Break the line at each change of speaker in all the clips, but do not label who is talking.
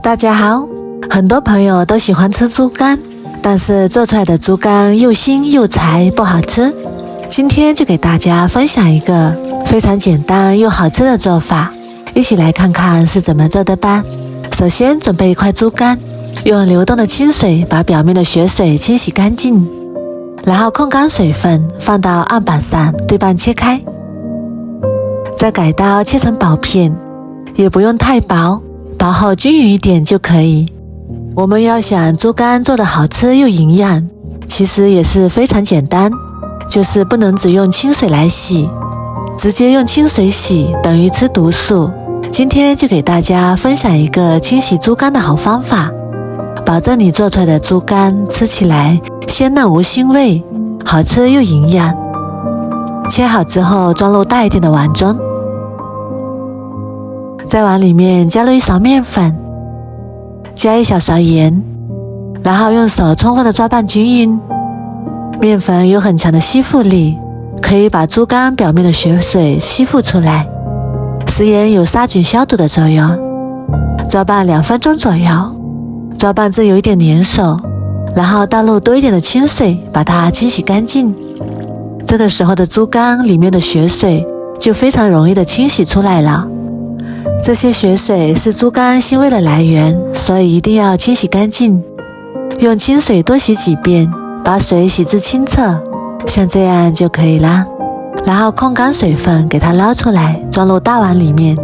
大家好，很多朋友都喜欢吃猪肝，但是做出来的猪肝又腥又柴，不好吃。今天就给大家分享一个非常简单又好吃的做法，一起来看看是怎么做的吧。首先准备一块猪肝，用流动的清水把表面的血水清洗干净，然后控干水分，放到案板上对半切开，再改刀切成薄片，也不用太薄，薄厚均匀一点就可以。我们要想猪肝做得好吃又营养，其实也是非常简单，就是不能只用清水来洗，直接用清水洗等于吃毒素。今天就给大家分享一个清洗猪肝的好方法，保证你做出来的猪肝吃起来鲜嫩无腥味，好吃又营养。切好之后装入大一点的碗中，在碗里面加入1勺面粉，加1小勺盐，然后用手充分的抓拌均匀。面粉有很强的吸附力，可以把猪肝表面的血水吸附出来。食盐有杀菌消毒的作用。抓拌2分钟左右，抓拌至有一点粘手，然后倒入多一点的清水，把它清洗干净。这个时候的猪肝里面的血水就非常容易的清洗出来了。这些血水是猪肝腥味的来源，所以一定要清洗干净。用清水多洗几遍，把水洗至清澈，像这样就可以啦。然后控干水分，给它捞出来，装入大碗里面。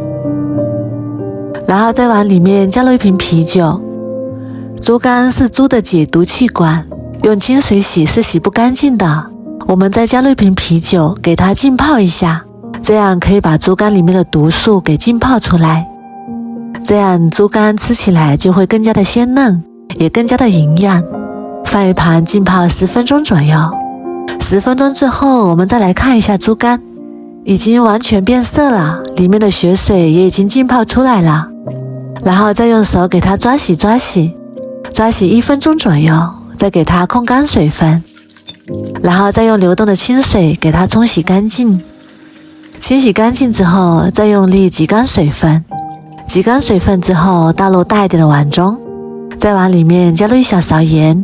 然后在碗里面加入1瓶啤酒。猪肝是猪的解毒气管，用清水洗是洗不干净的。我们再加入1瓶啤酒，给它浸泡一下，这样可以把猪肝里面的毒素给浸泡出来。这样猪肝吃起来就会更加的鲜嫩，也更加的营养。放一旁浸泡10分钟左右。10分钟之后，我们再来看一下猪肝，已经完全变色了，里面的血水也已经浸泡出来了。然后再用手给它抓洗1分钟左右，再给它控干水分，然后再用流动的清水给它冲洗干净。清洗干净之后，再用力挤干水分，挤干水分之后倒入大一点的碗中，在碗里面加入1小勺盐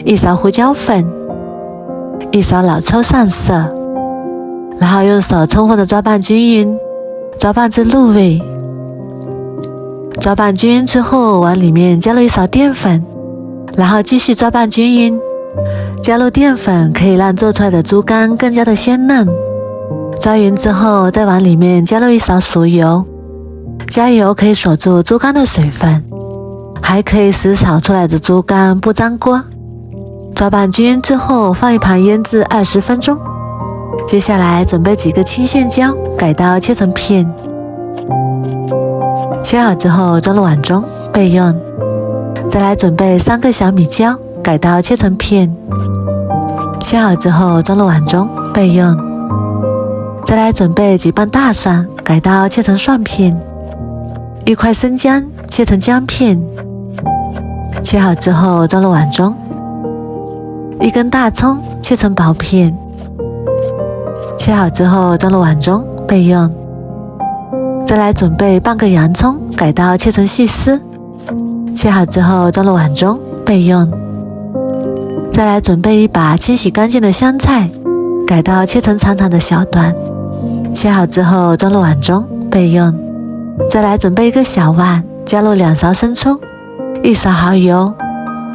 ，1勺胡椒粉，1勺老抽上色，然后用手充分的抓拌均匀，抓拌至入味。抓拌均匀之后，碗里面加入1勺淀粉，然后继续抓拌均匀。加入淀粉可以让做出来的猪肝更加的鲜嫩。抓匀之后，在碗里面加入1勺熟油，加油可以锁住猪肝的水分，还可以使炒出来的猪肝不粘锅。抓拌均匀之后，放一旁腌制20分钟。接下来准备几个青线椒，改刀切成片。切好之后装入碗中备用。再来准备3个小米椒，改刀切成片。切好之后装入碗中备用。再来准备几瓣大蒜，改刀切成蒜片。1块生姜切成姜片。切好之后装入碗中。1根大葱切成薄片。切好之后装入碗中备用。再来准备半个洋葱，改刀切成细丝。切好之后装入碗中备用。再来准备1把清洗干净的香菜，改刀切成长长的小段。切好之后装入碗中备用。再来准备1个小碗，加入2勺生抽，1勺蚝油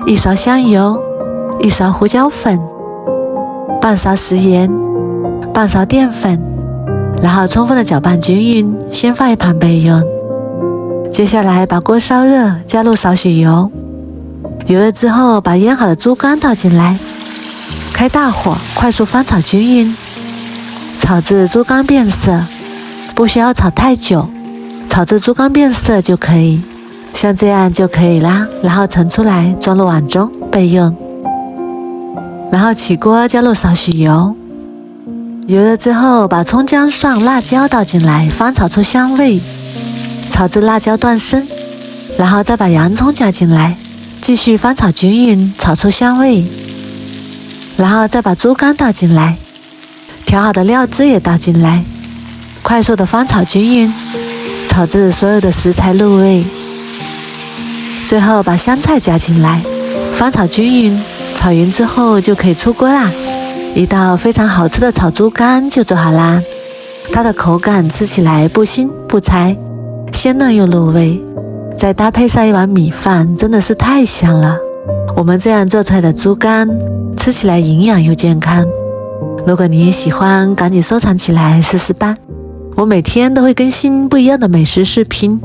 ，1勺香油，1勺胡椒粉，半勺食盐，半勺淀粉，然后充分的搅拌均匀，先放一旁备用。接下来把锅烧热，加入少许油，油热之后把腌好的猪肝倒进来，开大火快速翻炒均匀，炒至猪肝变色，不需要炒太久，炒至猪肝变色就可以，像这样就可以啦。然后盛出来装入碗中备用。然后起锅加入少许油，油热之后把葱姜蒜辣椒倒进来，翻炒出香味，炒至辣椒断生，然后再把洋葱加进来，继续翻炒均匀，炒出香味，然后再把猪肝倒进来，调好的料汁也倒进来，快速的翻炒均匀，炒至所有的食材入味。最后把香菜加进来，翻炒均匀，炒匀之后就可以出锅啦。一道非常好吃的炒猪肝就做好啦。它的口感吃起来不腥不柴，鲜嫩又入味，再搭配上一碗米饭，真的是太香了。我们这样做出来的猪肝吃起来营养又健康。如果你也喜欢，赶紧收藏起来试试吧。我每天都会更新不一样的美食视频，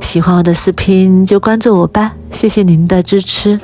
喜欢我的视频就关注我吧，谢谢您的支持。